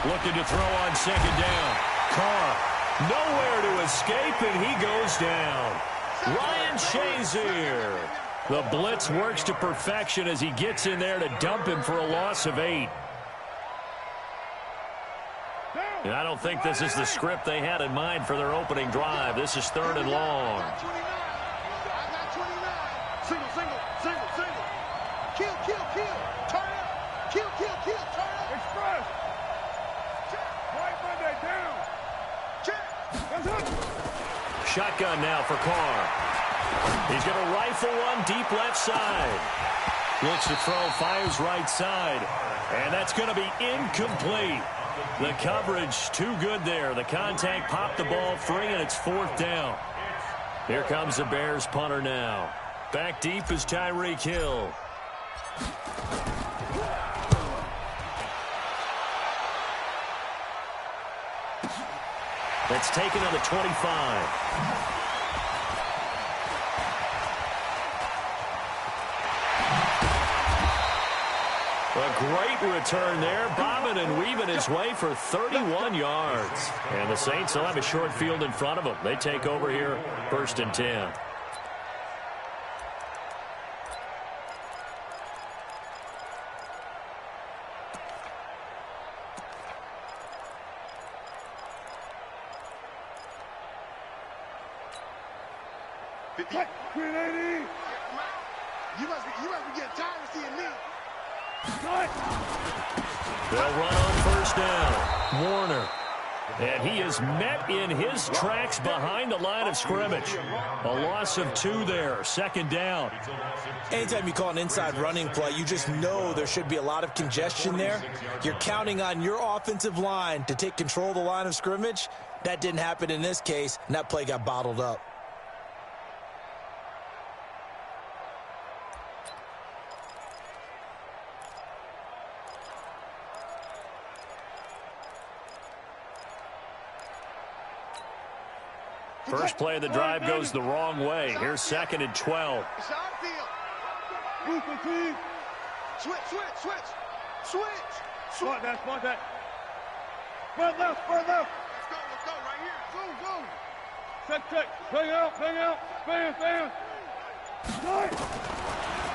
Looking to throw on second down. Carr, nowhere to escape, and he goes down. Ryan Shazier. The blitz works to perfection as he gets in there to dump him for a loss of 8. And I don't think this is the script they had in mind for their opening drive. This is 3rd and long. Shotgun now for Carr. He's going to rifle one deep left side. Looks to throw, fires right side. And that's going to be incomplete. The coverage too good there. The contact popped the ball free, and it's 4th down. Here comes the Bears punter now. Back deep is Tyreek Hill. That's taken on the 25. A great return there, bobbing and weaving his way for 31 yards. And the Saints will have a short field in front of them. They take over here, 1st and 10. You must be getting tired of seeing me. They'll run on 1st down. Warner. And he is met in his tracks behind the line of scrimmage. A loss of 2 there. 2nd down. Anytime you call an inside running play, you just know there should be a lot of congestion there. You're counting on your offensive line to take control of the line of scrimmage. That didn't happen in this case, and that play got bottled up. First play of the drive goes the wrong way. Here's 2nd and 12. Switch. Spot that. Spread left. Let's go, right here. Go. Check. Bang out. Bam.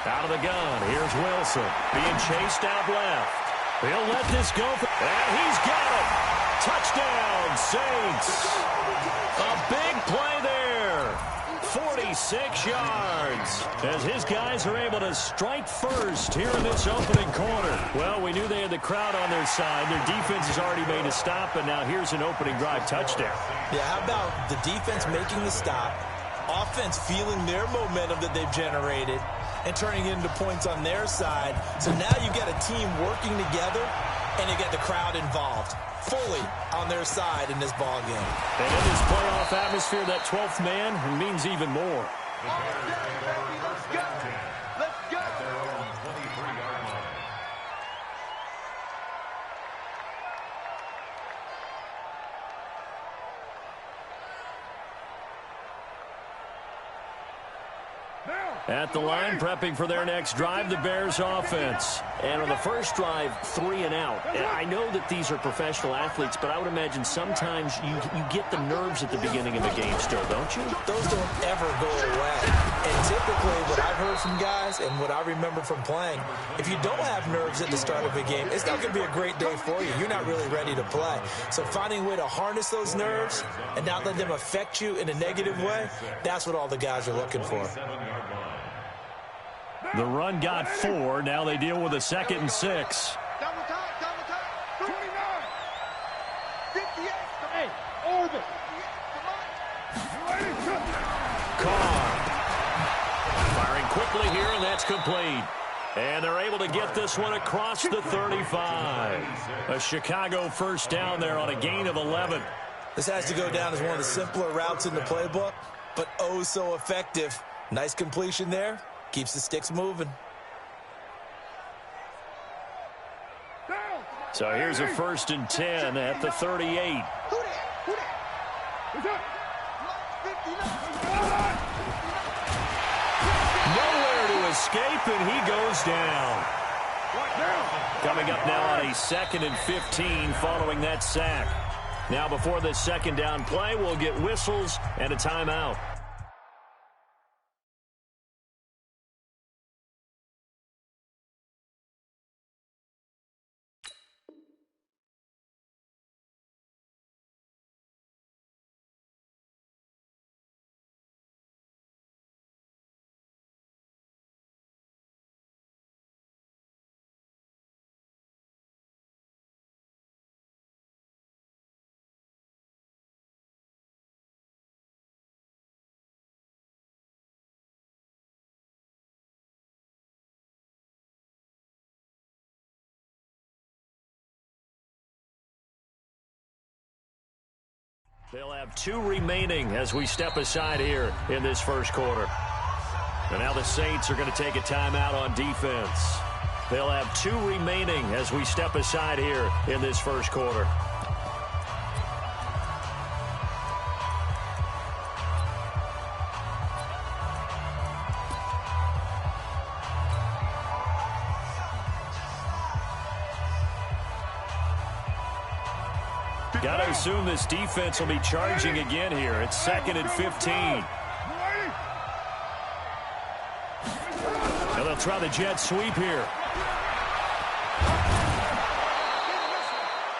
Out of the gun. Here's Wilson. Being chased out left. He'll let this go. And he's got it. Touchdown, Saints. A big play there. 46 yards. As his guys are able to strike first here in this opening quarter. Well, we knew they had the crowd on their side. Their defense has already made a stop, and now here's an opening drive touchdown. Yeah, how about the defense making the stop, offense feeling their momentum that they've generated, and turning it into points on their side. So now you get a team working together, and you get the crowd involved fully on their side in this ball game. And in this playoff atmosphere, that 12th man means even more. Let's go. At the line, prepping for their next drive, the Bears offense. And on the first drive, 3 and out. And I know that these are professional athletes, but I would imagine sometimes you get the nerves at the beginning of a game still, don't you? Those don't ever go away. And typically what I've heard from guys and what I remember from playing, if you don't have nerves at the start of a game, it's not going to be a great day for you. You're not really ready to play. So finding a way to harness those nerves and not let them affect you in a negative way, that's what all the guys are looking for. The run got 4. Now they deal with a 2nd and 6. Double time. 29. 58. Hey, orbit. Carr. Firing quickly here, and that's complete. And they're able to get this one across the 35. A Chicago first down there on a gain of 11. This has to go down as one of the simpler routes in the playbook, but oh so effective. Nice completion there. Keeps the sticks moving. So here's a 1st and 10 at the 38. Who that? Nowhere to escape, and he goes down. Coming up now on a 2nd and 15 following that sack. Now before this second down play, we'll get whistles and a timeout. They'll have 2 remaining as we step aside here in this first quarter. And now the Saints are going to take a timeout on defense. They'll have 2 remaining as we step aside here in this first quarter. Got to assume this defense will be charging again here. It's 2nd and 15. And they'll try the jet sweep here.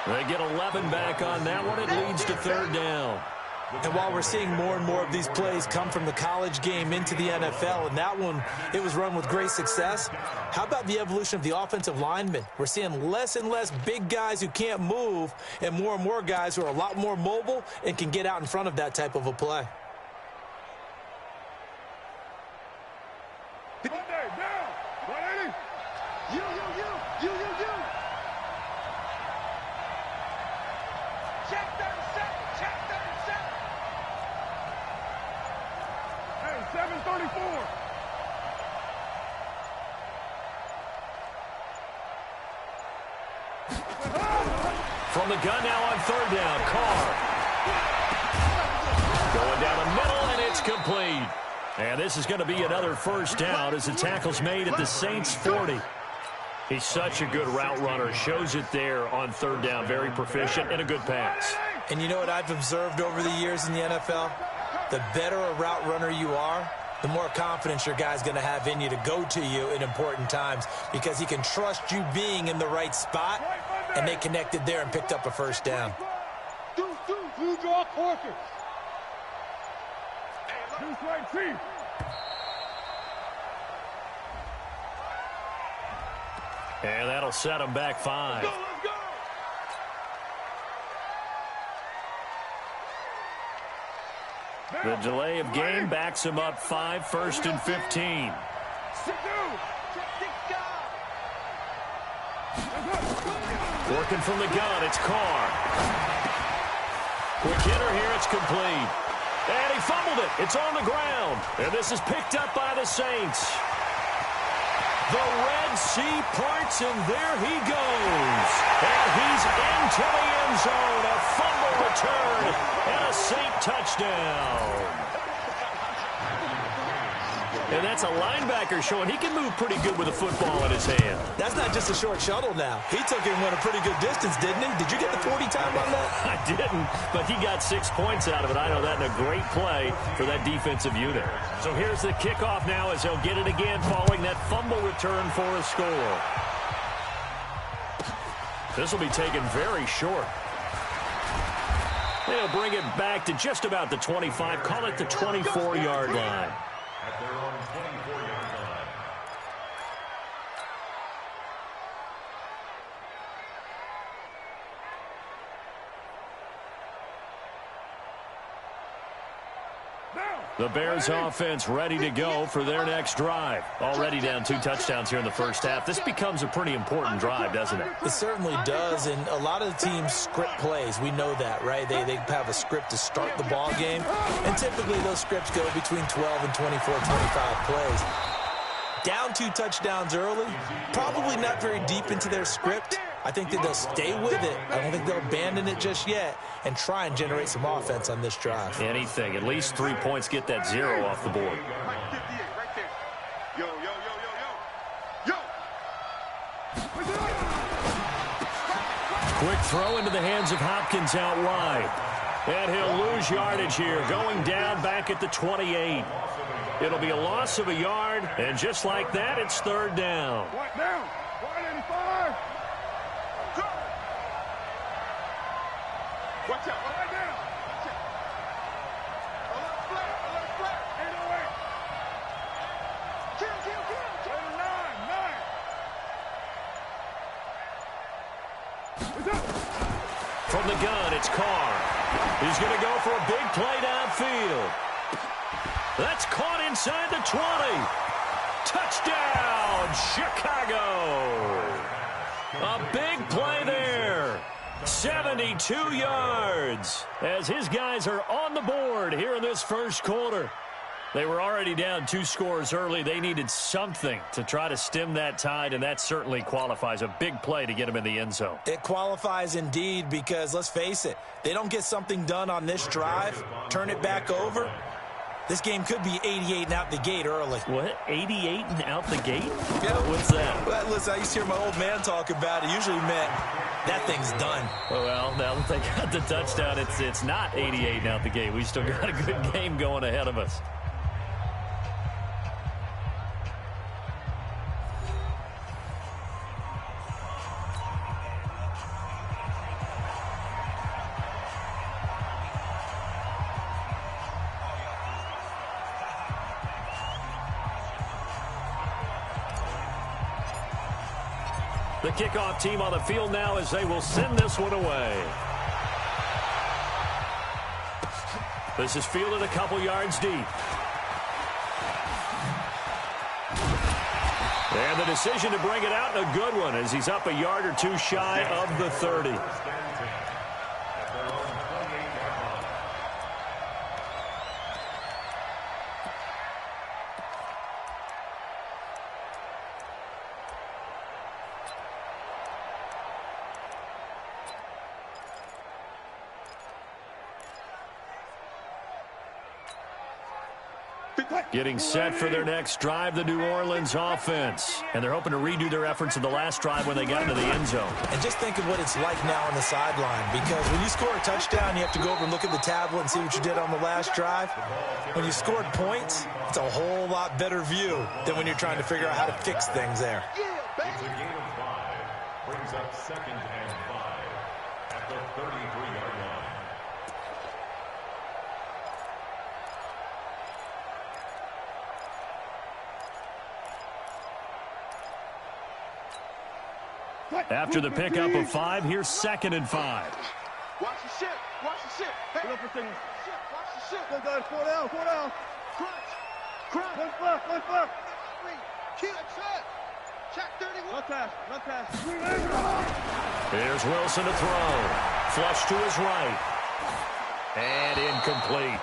They get 11 back on that one. It leads to 3rd down. And while we're seeing more and more of these plays come from the college game into the NFL, and that one, it was run with great success, how about the evolution of the offensive linemen? We're seeing less and less big guys who can't move and more guys who are a lot more mobile and can get out in front of that type of a play. From the gun now on 3rd down, Carr. Going down the middle, and it's complete. And this is going to be another first down as the tackle's made at the Saints' 40. He's such a good route runner. Shows it there on 3rd down. Very proficient and a good pass. And you know what I've observed over the years in the NFL? The better a route runner you are, the more confidence your guy's going to have in you to go to you in important times because he can trust you being in the right spot, and they connected there and picked up a first down. And that'll set him back 5. The delay of game backs him up 5, 1st and 15. Working from the gun, it's Carr. Quick hitter here, it's complete. And he fumbled it. It's on the ground. And this is picked up by the Saints. The Red Sea parts, and there he goes. And he's into the end zone. A fumble return and a Saint touchdown. And that's a linebacker showing he can move pretty good with a football in his hand. That's not just a short shuttle now. He took it and went a pretty good distance, didn't he? Did you get the 40 time on that? I didn't, but he got 6 points out of it. I know that in a great play for that defensive unit. So here's the kickoff now as they'll get it again following that fumble return for a score. This will be taken very short. They'll bring it back to just about the 25, call it the 24-yard line. At their own 24-yard line. The Bears offense ready to go for their next drive. Already down 2 touchdowns here in the first half. This becomes a pretty important drive, doesn't it? It certainly does, and a lot of the teams script plays. We know that, right? They have a script to start the ball game, and typically those scripts go between 12 and 24, 25 plays. Down 2 touchdowns early, probably not very deep into their script. I think that they'll stay with it. I don't think they'll abandon it just yet and try and generate some offense on this drive. Anything. At least 3 points, get that 0 off the board. Quick throw into the hands of Hopkins out wide. And he'll lose yardage here, going down back at the 28. It'll be a loss of a yard, and just like that, it's third down. Right down. 185. Watch out. Right down. Watch out. A little flat. A little flat. 808. Kill. 9. From the gun, it's Carr. He's going to go for a big play downfield. That's caught inside the 20. Touchdown, Chicago. A big play there. 72 yards as his guys are on the board here in this first quarter. They were already down 2 scores early. They needed something to try to stem that tide, and that certainly qualifies. A big play to get them in the end zone. It qualifies indeed because, let's face it, they don't get something done on this drive, turn it back over. This game could be 88 and out the gate early. What? 88 and out the gate? Yeah. What's that? Well, listen, I used to hear my old man talk about it. Usually meant that thing's done. Well, now that they got the touchdown, it's not 88 and out the gate. We still got a good game going ahead of us. The kickoff team on the field now as they will send this one away. This is fielded a couple yards deep. And the decision to bring it out, a good one, as he's up a yard or two shy of the 30. Getting set for their next drive, the New Orleans offense. And they're hoping to redo their efforts in the last drive when they got into the end zone. And just think of what it's like now on the sideline, because when you score a touchdown, you have to go over and look at the tablet and see what you did on the last drive. When you scored points, it's a whole lot better view than when you're trying to figure out how to fix things there. It's a gain of 5. Brings up 2nd and 5 at the 33-yard line. After the pickup of 5, here's 2nd and 5. Watch the ship. Watch the ship. Hey. Look for signal. Watch the ship. Go, guys. 4 down. 4 down. Crunch. Crunch. One left. One left. Kill it. Check 31. One pass. One pass. Here's Wilson to throw. Flush to his right. And incomplete.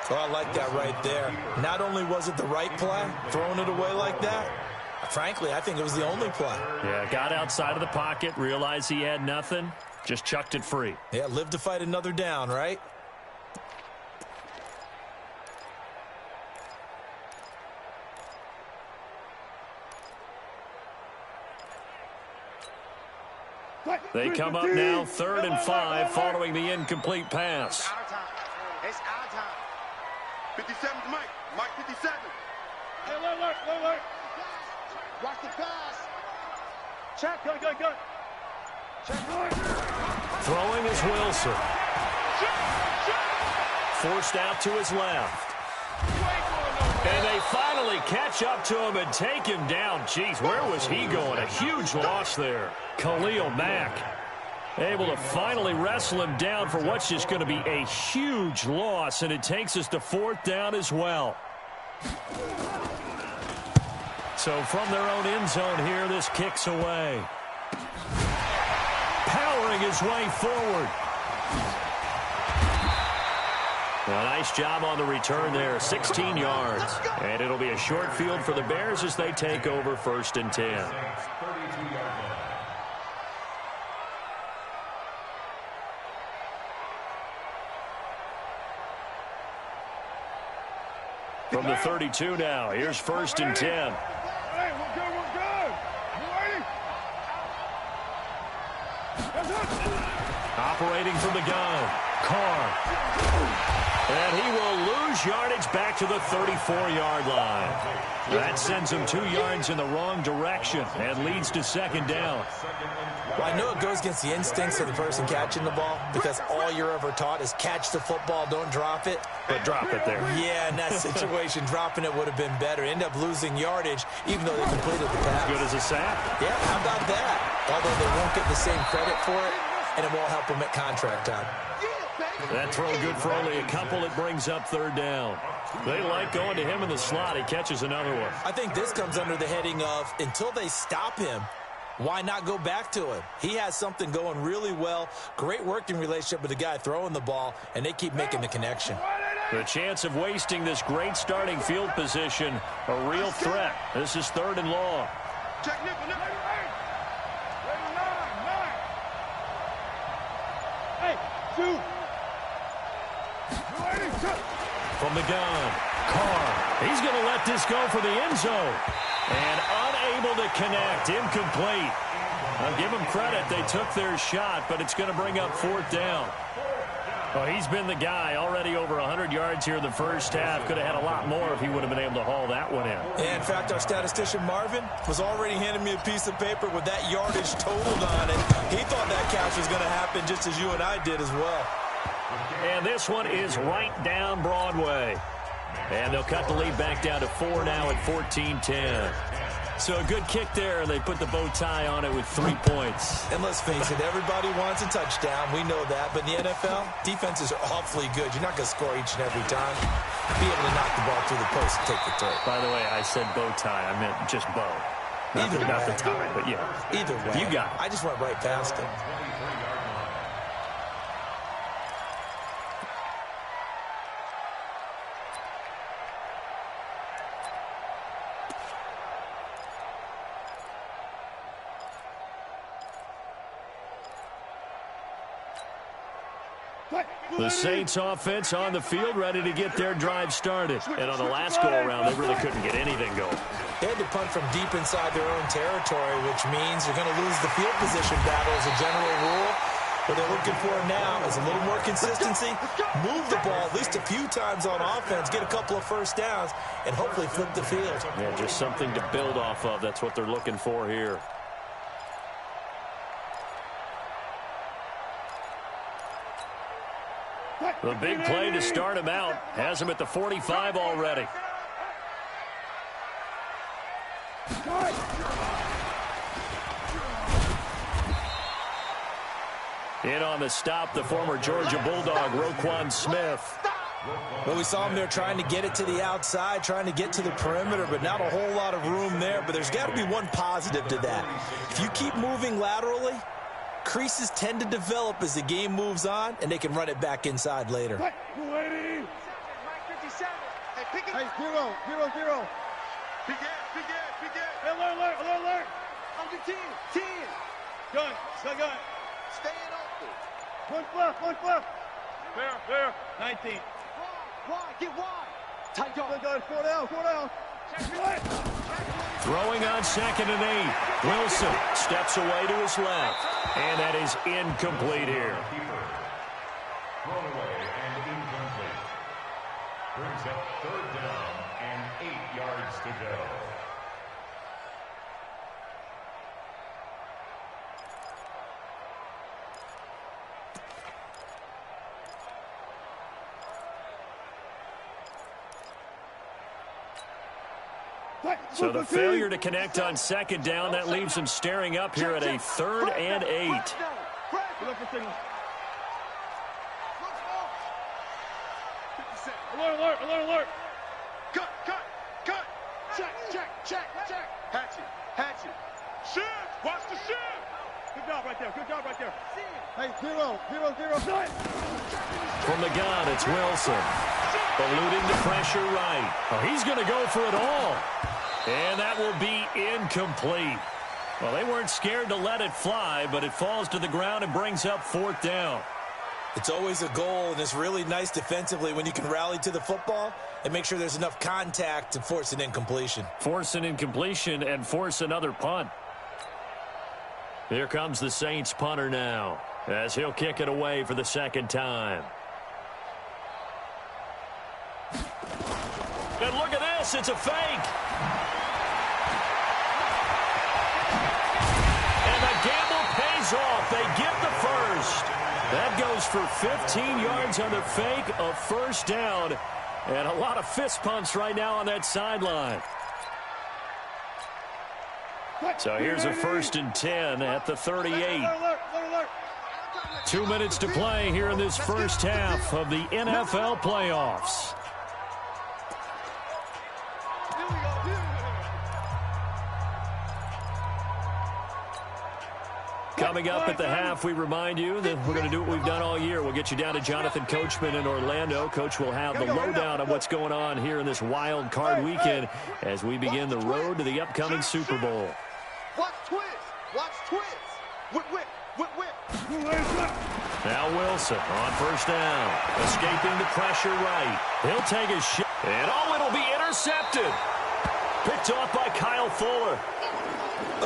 Oh, I like that right there. Not only was it the right play, throwing it away like that, frankly, I think it was the only play. Yeah, got outside of the pocket, realized he had nothing, just chucked it free. Yeah, live to fight another down, right? They come up now, 3rd and 5, following the incomplete pass. It's our time. It's our time. 57 Mike. Mike 57. Hey, look. Watch the pass. Check. Go. Throwing is Wilson. Forced out to his left. And they finally catch up to him and take him down. Jeez, where was he going? A huge loss there. Khalil Mack able to finally wrestle him down for what's just going to be a huge loss, and it takes us to 4th down as well. So from their own end zone here, this kicks away. Powering his way forward. A nice job on the return there, 16 yards. And it'll be a short field for the Bears as they take over 1st and 10. 32-yard line. From the 32 now, here's 1st and 10. Hey, we're good. You ready? Operating from the gun, Carr. And he will lose yardage back to the 34-yard line. That sends him 2 yards in the wrong direction and leads to second down. Well, I know it goes against the instincts of the person catching the ball because all you're ever taught is catch the football, don't drop it. But drop it there. Yeah, in that situation, dropping it would have been better. End up losing yardage even though they completed the pass. Good as a sack. Yeah, how about that? Although they won't get the same credit for it, and it won't help them at contract time. That throw good for only a couple. It brings up third down. They like going to him in the slot. He catches another one. I think this comes under the heading of until they stop him, why not go back to him? He has something going really well. Great working relationship with the guy throwing the ball, and they keep making the connection. The chance of wasting this great starting field position, a real threat. This is third and long. Check nickel, nickel. Hey, shoot. From the gun, Carr. He's going to let this go for the end zone. And unable to connect, incomplete. I'll give them credit. They took their shot, but it's going to bring up fourth down. Well, he's been the guy already over 100 yards here in the first half. Could have had a lot more if he would have been able to haul that one in. In fact, our statistician Marvin was already handing me a piece of paper with that yardage totaled on it. He thought that catch was going to happen just as you and I did as well. And this one is right down Broadway. And they'll cut the lead back down to 4 now at 14-10. So a good kick there, and they put the bow tie on it with 3 points. And let's face it, everybody wants a touchdown. We know that. But in the NFL, defenses are awfully good. You're not going to score each and every time. Be able to knock the ball through the post and take the throw. By the way, I said bow tie. I meant just bow. Not the tie, but yeah. Either way. You got it. I just went right past it. The Saints offense on the field, ready to get their drive started. And on the last go-around, they really couldn't get anything going. They had to punt from deep inside their own territory, which means you're going to lose the field position battle as a general rule. What they're looking for now is a little more consistency, move the ball at least a few times on offense, get a couple of first downs, and hopefully flip the field. Yeah, just something to build off of. That's what they're looking for here. The big play to start him out has him at the 45 already. In on the stop, the former Georgia Bulldog, Roquan Smith. Well, we saw him there trying to get it to the outside, trying to get to the perimeter, but not a whole lot of room there. But there's got to be one positive to that. If you keep moving laterally, creases tend to develop as the game moves on, and they can run it back inside later. Hey, 0, 0. Big ass. Hey, alert. On the 10. Gun, stay gun. Staying open. One fluff. Fair. 19. Get wide. Tight Good gun, 4 down. Throwing on 2nd and 8. Wilson steps away to his left. And that is incomplete here. Thrown away and incomplete. Brings up third down and 8 yards to go. So the failure to connect on 2nd down, that leaves him staring up here at a 3rd and 8. Look for signals. Alert. Cut. Check. Hatchet. Shift. Watch the shift. Good job right there. Hey, 0. From the gun, it's Wilson. Eluding the pressure right. Oh, he's going to go for it all. And that will be incomplete. Well, they weren't scared to let it fly, but it falls to the ground and brings up 4th down. It's always a goal, and it's really nice defensively when you can rally to the football and make sure there's enough contact to force an incompletion. Force an incompletion and force another punt. Here comes the Saints punter now, as he'll kick it away for the second time. And look at this, it's a fake. And the gamble pays off. They get the first. That goes for 15 yards on the fake, a first down, and a lot of fist pumps right now on that sideline. So here's a 1st and 10 at the 38. 2 minutes to play here in this first half of the NFL playoffs. Coming up at the half, we remind you that we're going to do what we've done all year. We'll get you down to Jonathan Coachman in Orlando. Coach will have the lowdown on what's going on here in this wild card weekend as we begin the road to the upcoming Super Bowl. Watch twist. Watch twist. Whip, whip, whip, whip. Now Wilson on first down. Escaping the pressure right. He'll take his shot. And it'll be intercepted. Picked off by Kyle Fuller.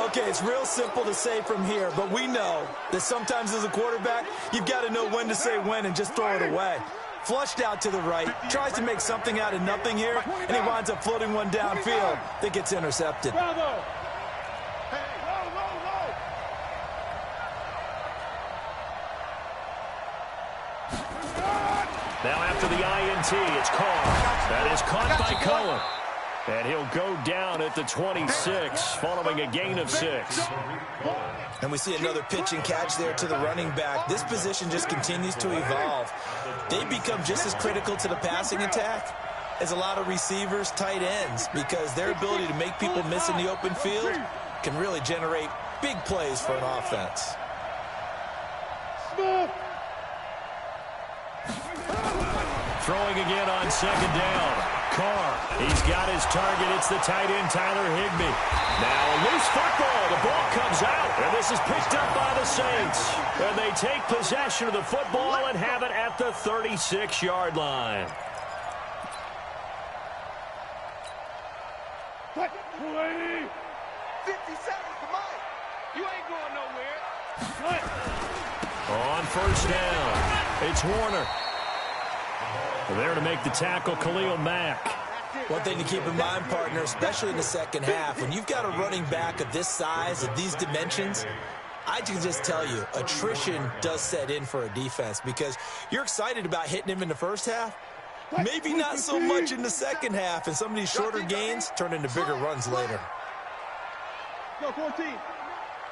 Okay, it's real simple to say from here, but we know that sometimes as a quarterback, you've got to know when to say when and just throw it away. Flushed out to the right, tries to make something out of nothing here, and he winds up floating one downfield that gets intercepted. Bravo. Now after the INT, it's Carr. That is caught by Cohen. And he'll go down at the 26, following a gain of 6. And we see another pitch and catch there to the running back. This position just continues to evolve. They become just as critical to the passing attack as a lot of receivers, tight ends, because their ability to make people miss in the open field can really generate big plays for an offense. Throwing again on second down. Carr, he's got his target. It's the tight end, Tyler Higbee. Now a loose football. The ball comes out, and this is picked up by the Saints. And they take possession of the football and have it at the 36-yard line. What? 50 seconds for Mike. You ain't going nowhere. On first down, it's Warner. There to make the tackle, Khalil Mack. One thing to keep in mind, partner, especially in the second half, when you've got a running back of this size, of these dimensions, I can just tell you, attrition does set in for a defense because you're excited about hitting him in the first half. Maybe not so much in the second half, and some of these shorter gains turn into bigger runs later. Go, 14.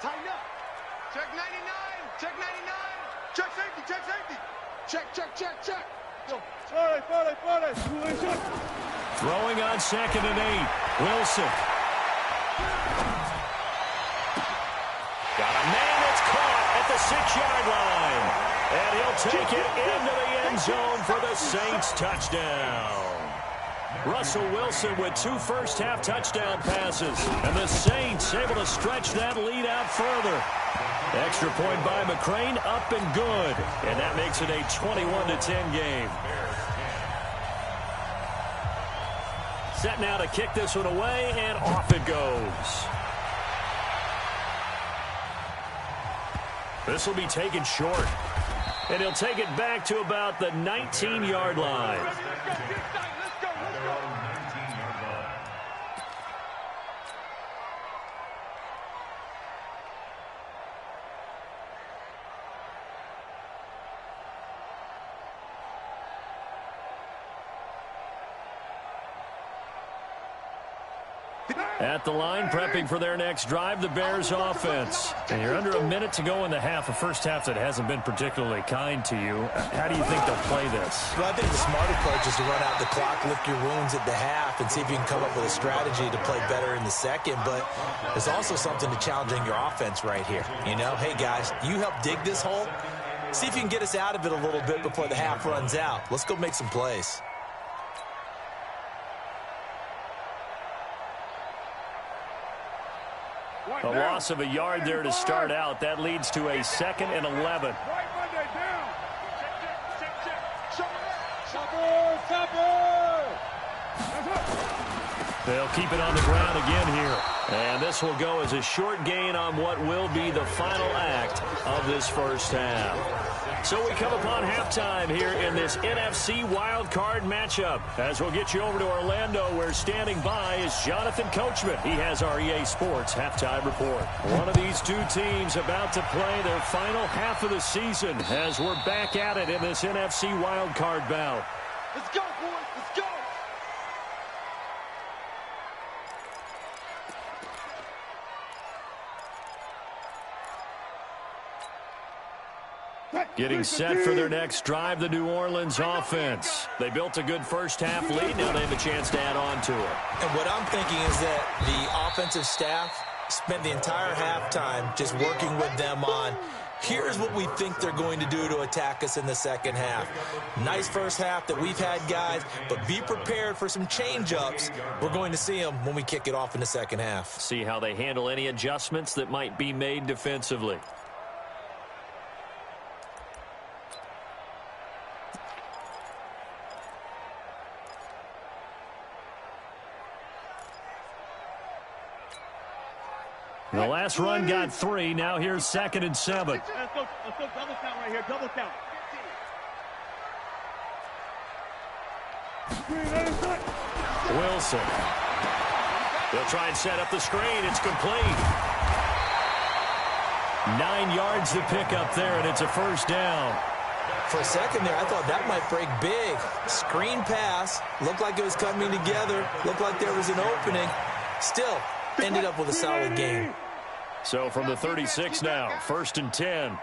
Tighten up. Check 99. Check 99. Check safety. Check safety. Check, check, check, check. Go. Throwing on 2nd and 8. Wilson. Got a man that's caught at the 6-yard line. And he'll take it into the end zone for the Saints touchdown. Russell Wilson with 2 first-half touchdown passes. And the Saints able to stretch that lead out further. Extra point by McCrane, up and good. And that makes it a 21-10 game. Set now to kick this one away, and off it goes. This will be taken short. And he'll take it back to about the 19-yard line. At the line, prepping for their next drive, the Bears offense. And you're under a minute to go in the half, a first half that hasn't been particularly kind to you. How do you think they'll play this? Well, I think the smart approach is to run out the clock, lick your wounds at the half, and see if you can come up with a strategy to play better in the second. But there's also something to challenging your offense right here. You know, hey, guys, you help dig this hole. See if you can get us out of it a little bit before the half runs out. Let's go make some plays. A loss of a yard there to start out. That leads to a 2nd and 11. Right Monday down. Check. Chopper. They'll keep it on the ground again here. And this will go as a short gain on what will be the final act of this first half. So we come upon halftime here in this NFC wildcard matchup. As we'll get you over to Orlando, where standing by is Jonathan Coachman. He has our EA Sports halftime report. One of these two teams about to play their final half of the season as we're back at it in this NFC wildcard bout. Let's go, boys. Let's go. Getting set for their next drive, the New Orleans offense. They built a good first half lead. Now they have a chance to add on to it. And what I'm thinking is that the offensive staff spent the entire halftime just working with them on, here's what we think they're going to do to attack us in the second half. Nice first half that we've had, guys, but be prepared for some change-ups. We're going to see them when we kick it off in the second half. See how they handle any adjustments that might be made defensively. The last run got 3. Now here's 2nd and 7. Let's go double count right here. Double count. Wilson. They'll try and set up the screen. It's complete. 9 yards to pick up there, and it's a first down. For a second there, I thought that might break big. Screen pass. Looked like it was coming together. Looked like there was an opening. Still, ended up with a solid game. So from the 36 now, 1st and 10.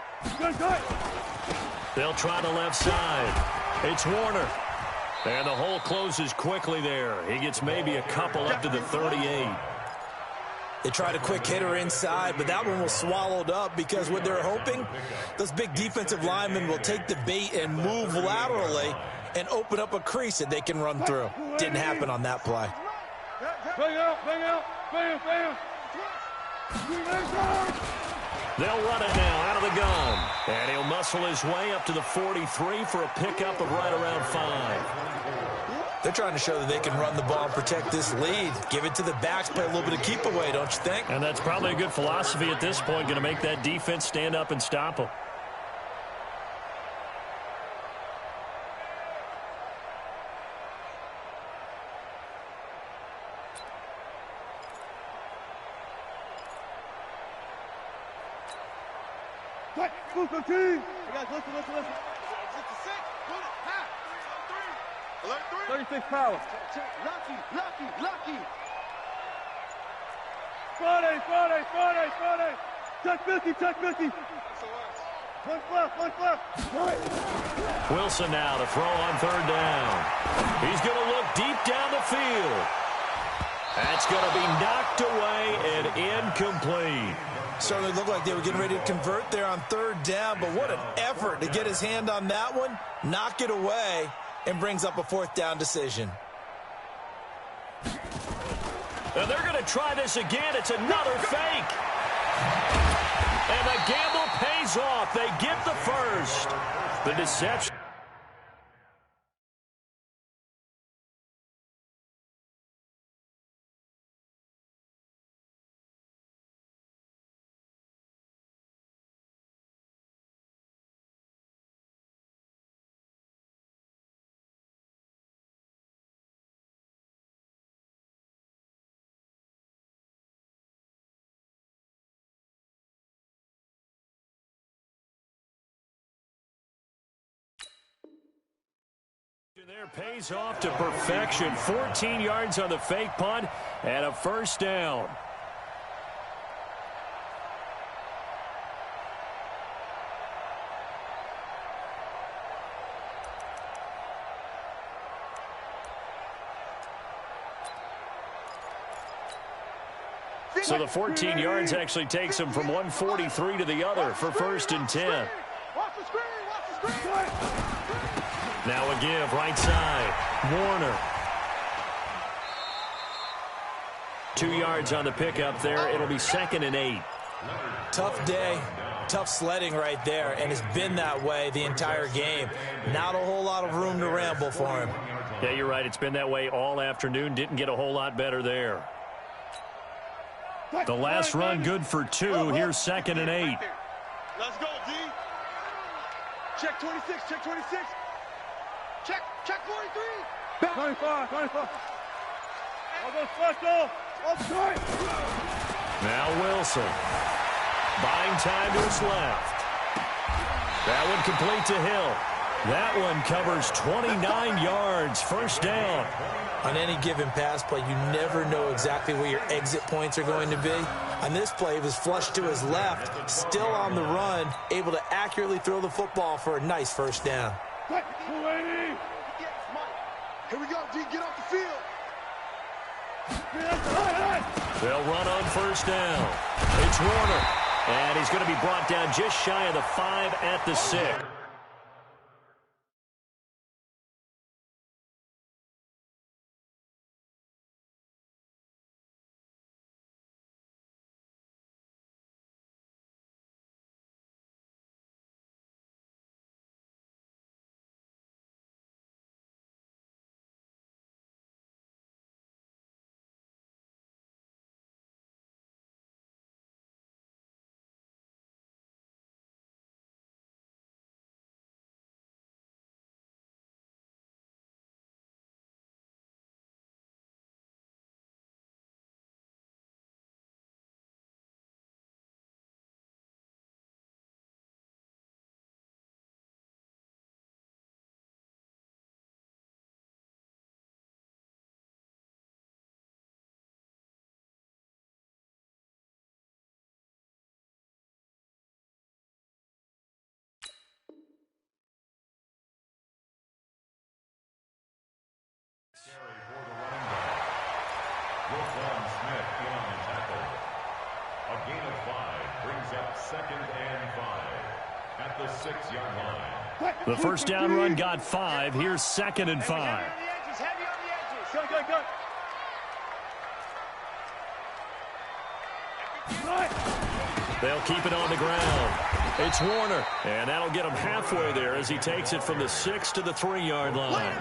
They'll try the left side. It's Warner. And the hole closes quickly there. He gets maybe a couple up to the 38. They tried a quick hitter inside, but that one was swallowed up because what they're hoping, those big defensive linemen will take the bait and move laterally and open up a crease that they can run through. Didn't happen on that play. Bang out, bang out, bang, bang. They'll run it now out of the gun. And he'll muscle his way up to the 43 for a pickup of right around 5. They're trying to show that they can run the ball and protect this lead. Give it to the backs, play a little bit of keep away, don't you think? And that's probably a good philosophy at this point, going to make that defense stand up and stop them. Team. You guys, listen. 36 power. Lucky. Friday. Check 50. One left. Wilson now to throw on 3rd down. He's going to look deep down the field. That's going to be knocked away and incomplete. Certainly looked like they were getting ready to convert there on 3rd down, but what an effort to get his hand on that one, knock it away, and brings up a 4th down decision. Now they're going to try this again. It's another fake. And the gamble pays off. They get the first. The deception. There pays off to perfection. 14 yards on the fake punt and a first down. So the 14 yards actually takes him from 143 to the other for 1st and 10. Watch the screen. Now a give, right side. Warner. 2 yards on the pickup there. It'll be 2nd and 8. Tough day, tough sledding right there, and it's been that way the entire game. Not a whole lot of room to ramble for him. Yeah, you're right. It's been that way all afternoon. Didn't get a whole lot better there. The last run good for 2. Here's 2nd and 8. Let's go, D. Check 26, check 26. Check 43. Back. 25, 25. I'll go special. Offside. Now Wilson. Buying time to his left. That one complete to Hill. That one covers 29 yards. First down. On any given pass play, you never know exactly where your exit points are going to be. On this play, he was flushed to his left, still on the run, able to accurately throw the football for a nice first down. Here we go, D. Get off the field. They'll run on first down. It's Warner. And he's going to be brought down just shy of the 5 at the 6. Carry for the running back. Roquan Smith in on the tackle. A gain of 5 brings up 2nd and 5 at the 6-yard line. The first down run got 5. Here's 2nd and 5. Heavy on the edges, heavy on the edges. Go, go, go. They'll keep it on the ground. It's Warner, and that'll get him halfway there as he takes it from the 6 to the 3-yard line.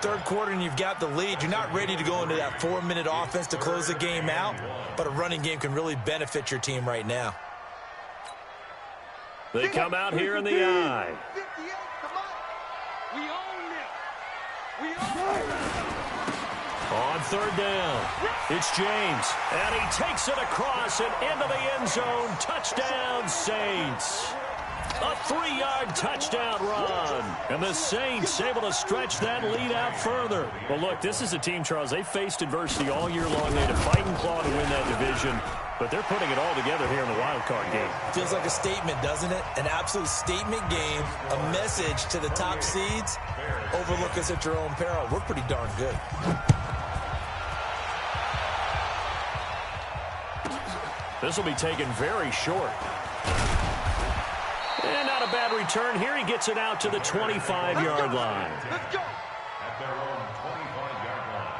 Third quarter and you've got the lead. You're not ready to go into that 4-minute offense to close the game out, but a running game can really benefit your team right now. They come out here in the I. 58, come on. We own it. We own it. On third down, it's James, and he takes it across and into the end zone. Touchdown, Saints. A 3-yard touchdown run. And the Saints able to stretch that lead out further. Well, look, this is a team, Charles. They faced adversity all year long. They had to fight and claw to win that division. But they're putting it all together here in the wild card game. Feels like a statement, doesn't it? An absolute statement game. A message to the top seeds. Overlook us at your own peril. We're pretty darn good. This will be taken very short. And not a bad return here. He gets it out to the 25-yard line. Let's go. At their own 25-yard line.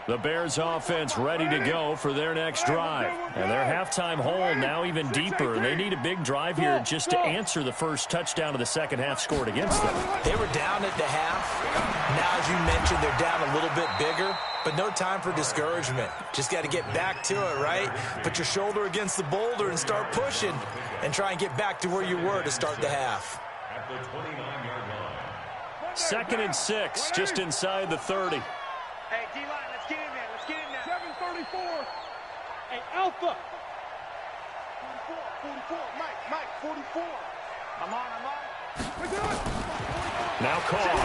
The Bears offense ready to go for their next drive. And their halftime hole now even deeper. They need a big drive here just to answer the first touchdown of the second half scored against them. They were down at the half. Now, as you mentioned, they're down a little bit bigger, but no time for discouragement. Just got to get back to it, right? Put your shoulder against the boulder and start pushing and try and get back to where you were to start the half. At the 29-yard line. 2nd and 6, just inside the 30. Hey, D-line, let's get in there. Let's get in there. 734. Hey, Alpha. 44, Mike, 44. I'm on. We do it. Now Carr.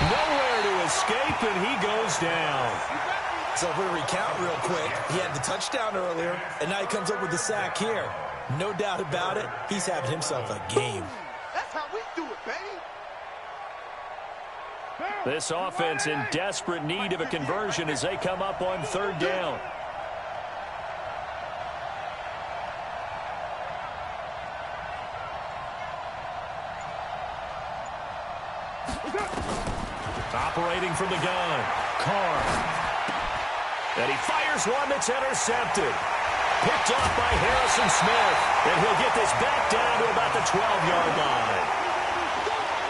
Nowhere to escape, and he goes down. So if we recount real quick, he had the touchdown earlier, and now he comes up with the sack here. No doubt about it, he's having himself a game. That's how we do it, baby. This offense in desperate need of a conversion as they come up on 3rd down. Operating from the gun, Carr. And he fires one that's intercepted. Picked off by Harrison Smith. And he'll get this back down to about the 12-yard line.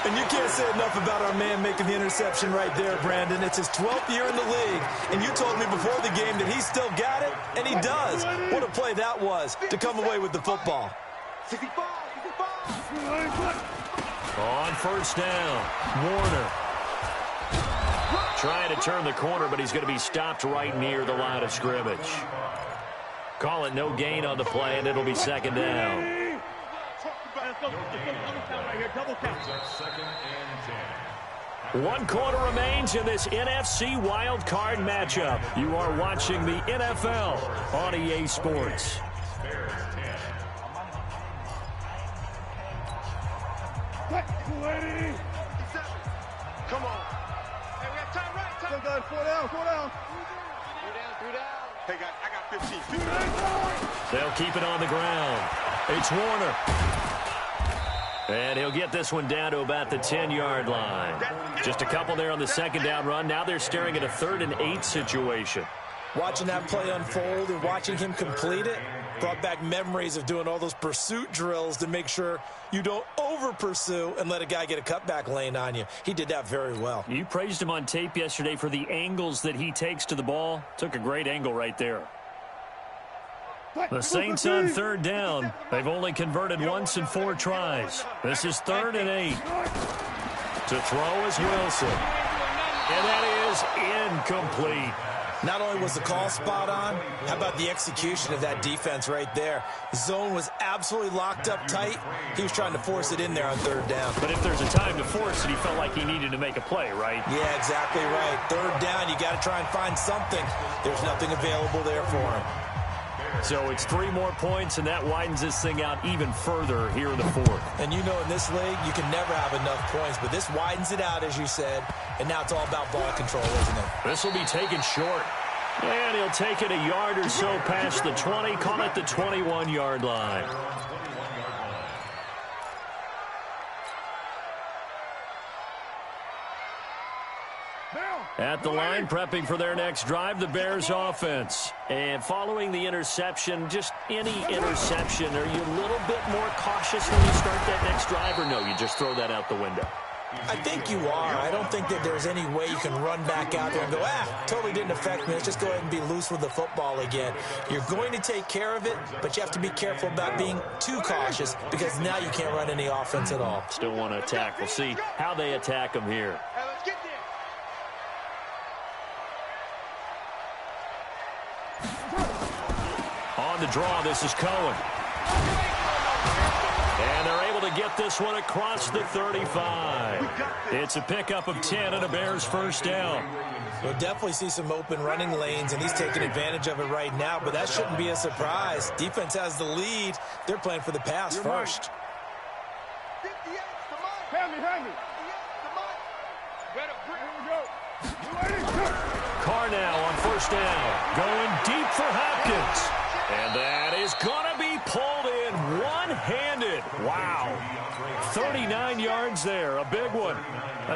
And you can't say enough about our man making the interception right there, Brandon. It's his 12th year in the league, and you told me before the game that he still got it, and he does. What a play that was to come away with the football. 65. On 1st down, Warner. Trying to turn the corner, but he's going to be stopped right near the line of scrimmage. Call it no gain on the play, and it'll be 2nd down. One quarter remains in this NFC wild card matchup. You are watching the NFL on EA Sports. Come on. Hey, we got time, right? Time. Still got 4 down, 4 down. 3 down. Hey, guys, I got 15. They'll keep it on the ground. It's Warner. And he'll get this one down to about the 10-yard line. Just a couple there on the 2nd down run. Now they're staring at a 3rd and 8 situation. Watching that play unfold and watching him complete it brought back memories of doing all those pursuit drills to make sure you don't over-pursue and let a guy get a cutback lane on you. He did that very well. You praised him on tape yesterday for the angles that he takes to the ball. Took a great angle right there. The Saints on 3rd down. They've only converted once in 4 tries. This is 3rd and 8. To throw is Wilson. And that is incomplete. Not only was the call spot on, how about the execution of that defense right there? The zone was absolutely locked up tight. He was trying to force it in there on 3rd down. But if there's a time to force it, he felt like he needed to make a play, right? Yeah, exactly right. 3rd down, you got to try and find something. There's nothing available there for him. So it's 3 more points, and that widens this thing out even further here in the 4th. And you know in this league, you can never have enough points, but this widens it out, as you said, and now it's all about ball control, isn't it? This will be taken short. And he'll take it a yard or so past the 20, call it the 21-yard line. At the line, prepping for their next drive, the Bears offense. And following the interception, just any interception, are you a little bit more cautious when you start that next drive, or no, you just throw that out the window? I think you are. I don't think that there's any way you can run back out there and go, totally didn't affect me. Let's just go ahead and be loose with the football again. You're going to take care of it, but you have to be careful about being too cautious because now you can't run any offense at all. Still want to attack. We'll see how they attack them here. Hey, let's get there. On the draw, this is Cohen. And they're able to get this one across the 35. It's a pickup of 10 and a Bears 1st down. We'll definitely see some open running lanes, and he's taking advantage of it right now, but that shouldn't be a surprise. Defense has the lead. They're playing for the pass first. 58, come on. Hand me. 58, come on. Better bring. Here we go. Carr now on 1st down. Going deep for Hopkins. And that is going to be pulled in one-handed. Wow. 39 yards there, a big one.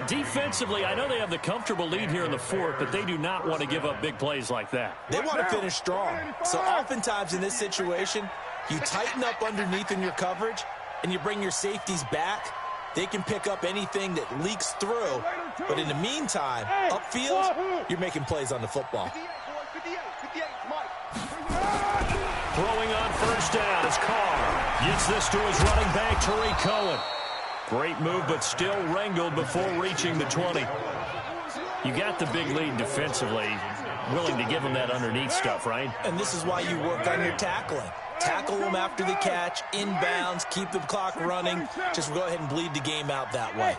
Defensively, I know they have the comfortable lead here in the 4th, but they do not want to give up big plays like that. They want to finish strong. So oftentimes in this situation, you tighten up underneath in your coverage, and you bring your safeties back. They can pick up anything that leaks through. But in the meantime, upfield, you're making plays on the football. 58, Mike. Throwing on 1st down is Carr. Gets this to his running back, Tariq Cohen. Great move, but still wrangled before reaching the 20. You got the big lead defensively. Willing to give him that underneath stuff, right? And this is why you work on your tackling. Tackle them after the catch, inbounds, keep the clock running. Just go ahead and bleed the game out that way.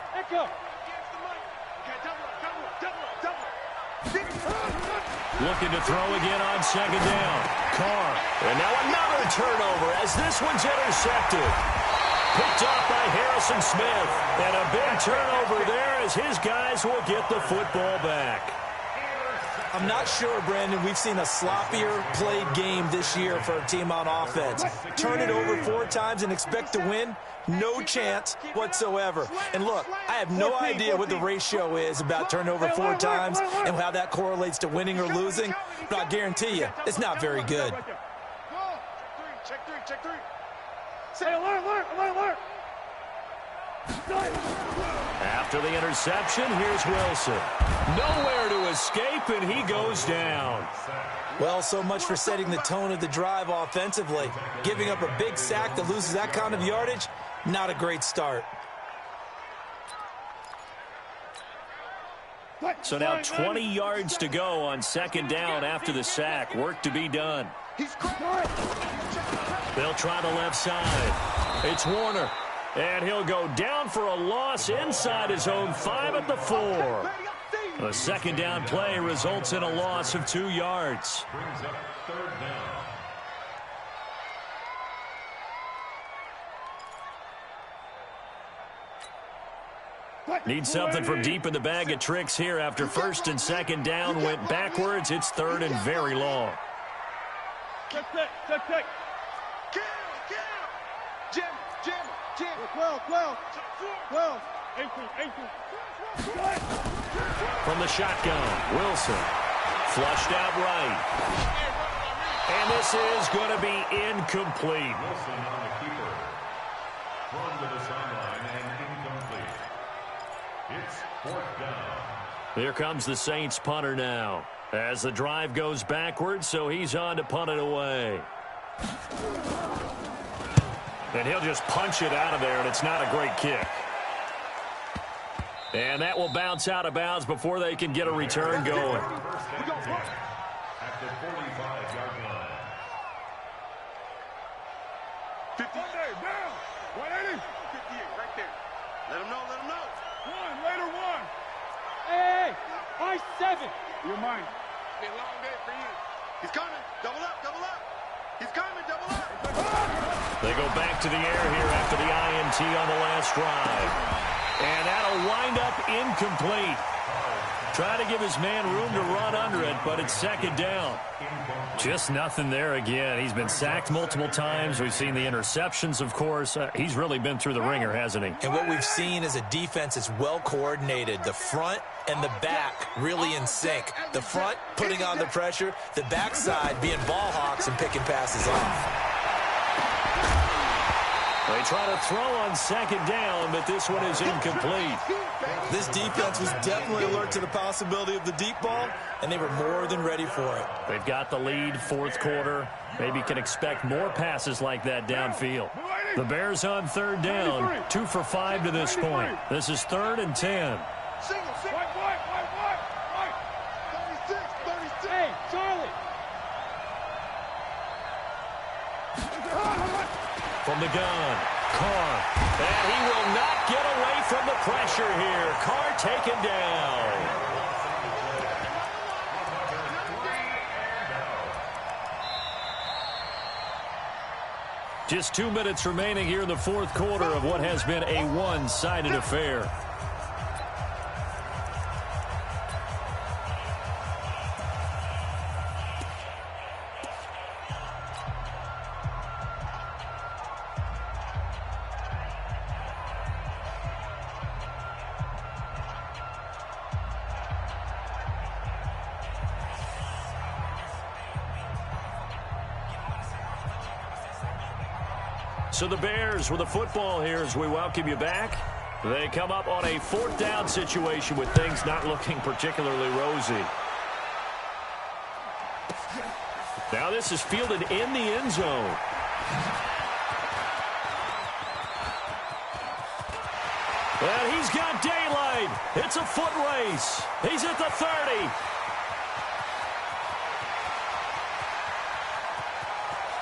Looking to throw again on 2nd down. Carr. And now another turnover as this one's intercepted. Picked off by Harrison Smith. And a big turnover there as his guys will get the football back. I'm not sure, Brandon, we've seen a sloppier played game this year for a team on offense. Turn it over 4 times and expect to win? No chance whatsoever. And look, I have no idea what the ratio is about turnover 4 times and how that correlates to winning or losing, but I guarantee you, it's not very good. Check three. Say alert. After the interception, here's Wilson. Nowhere to escape, and he goes down. Well, so much for setting the tone of the drive offensively. Giving up a big sack that loses that kind of yardage, not a great start. So now 20 yards to go on second down after the sack. Work to be done. They'll try the left side. It's Warner. And he'll go down for a loss inside his own 5 at the 4. A second down play results in a loss of 2 yards. Brings up third down. Need something from deep in the bag of tricks here after first and second down went backwards. It's third and very long. Check. Jim. 12. 18. From the shotgun, Wilson. Flushed out right. And this is going to be incomplete. Wilson on the keeper. Thrown to the sideline and incomplete. It's 4th down. Here comes the Saints punter now. As the drive goes backwards, so he's on to punt it away. And he'll just punch it out of there, and it's not a great kick. And that will bounce out of bounds before they can get a return going. First and 10 at the 45-yard line. 50. Down. 180. 58, right there. Let him know. Later one. Hey, high 7. You're mine. Be a long day for you. He's coming. Double up. He's coming. Double up. They go back to the air here after the INT on the last drive. And that'll wind up incomplete. Try to give his man room to run under it, but it's second down. Just nothing there again. He's been sacked multiple times. We've seen the interceptions, of course. He's really been through the ringer, hasn't he? And what we've seen is a defense that's well coordinated. The front and the back really in sync. The front putting on the pressure, the backside being ball hawks and picking passes off. They try to throw on second down, but this one is incomplete. This defense was definitely alert to the possibility of the deep ball, and they were more than ready for it. They've got the lead, fourth quarter. Maybe can expect more passes like that downfield. The Bears on third down, 2 for 5 to this point. This is 3rd and 10. Single. White. 36. Hey, Charlie. From the gun, Carr. And he will not get away from the pressure here. Carr taken down. Just 2 minutes remaining here in the fourth quarter of what has been a one-sided affair. So the Bears with the football here as we welcome you back. They come up on a 4th down situation with things not looking particularly rosy. Now this is fielded in the end zone. And he's got daylight. It's a foot race. He's at the 30.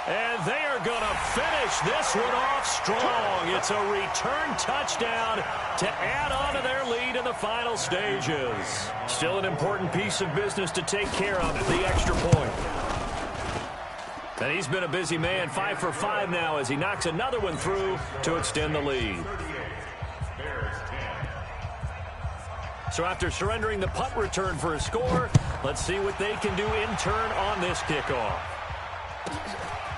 And they are going to finish this one off strong. It's a return touchdown to add on to their lead in the final stages. Still an important piece of business to take care of at the extra point. And he's been a busy man, 5 for 5 now as he knocks another one through to extend the lead. So after surrendering the punt return for a score, let's see what they can do in turn on this kickoff.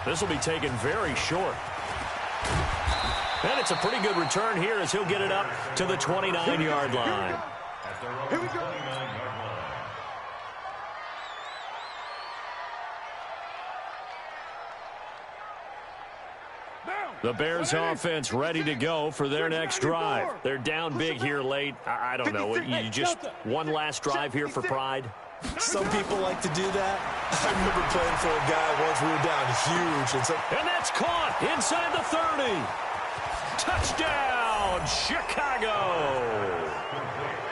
This will be taken very short. And it's a pretty good return here as he'll get it up to the 29-yard line. Here we go. The Bears offense ready to go for their next drive. They're down big here late. I don't know. You just one last drive here for pride? Some people like to do that. I remember playing for a guy once we were down huge. And that's caught inside the 30. Touchdown, Chicago.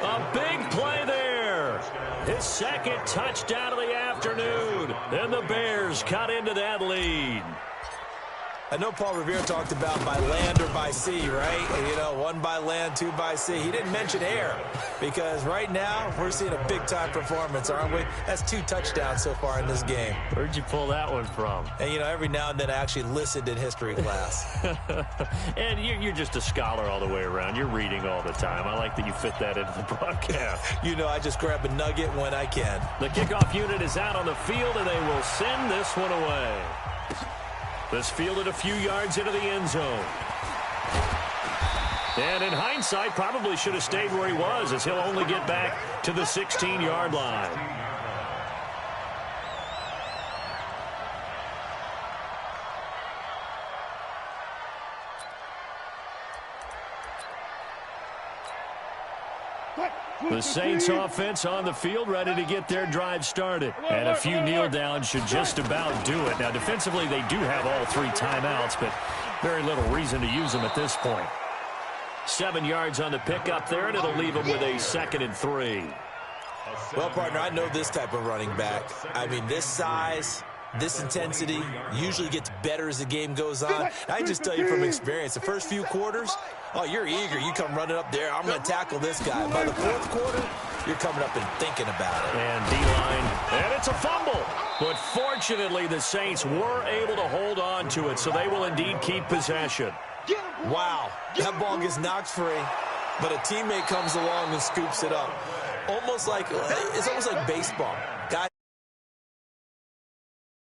A big play there. His second touchdown of the afternoon. And the Bears cut into that lead. I know Paul Revere talked about by land or by sea, right? You know, 1 by land, 2 by sea. He didn't mention air because right now we're seeing a big-time performance, aren't we? That's 2 touchdowns so far in this game. Where'd you pull that one from? And, you know, every now and then I actually listened in history class. And you're just a scholar all the way around. You're reading all the time. I like that you fit that into the broadcast. You know, I just grab a nugget when I can. The kickoff unit is out on the field, and they will send this one away. This fielded a few yards into the end zone. And in hindsight, probably should have stayed where he was as he'll only get back to the 16-yard line. The Saints offense on the field ready to get their drive started. And a few kneel downs should just about do it. Now, defensively, they do have all 3 timeouts, but very little reason to use them at this point. 7 yards on the pickup there, and it'll leave them with a 2nd and 3. Well, partner, I know this type of running back. I mean, this size, this intensity usually gets better as the game goes on. I just tell you from experience, the first few quarters, oh, you're eager. You come running up there. I'm going to tackle this guy. By the 4th quarter, you're coming up and thinking about it. And D-line, and it's a fumble. But fortunately, the Saints were able to hold on to it, so they will indeed keep possession. Wow, that ball gets knocked free, but a teammate comes along and scoops it up. It's almost like baseball. Guy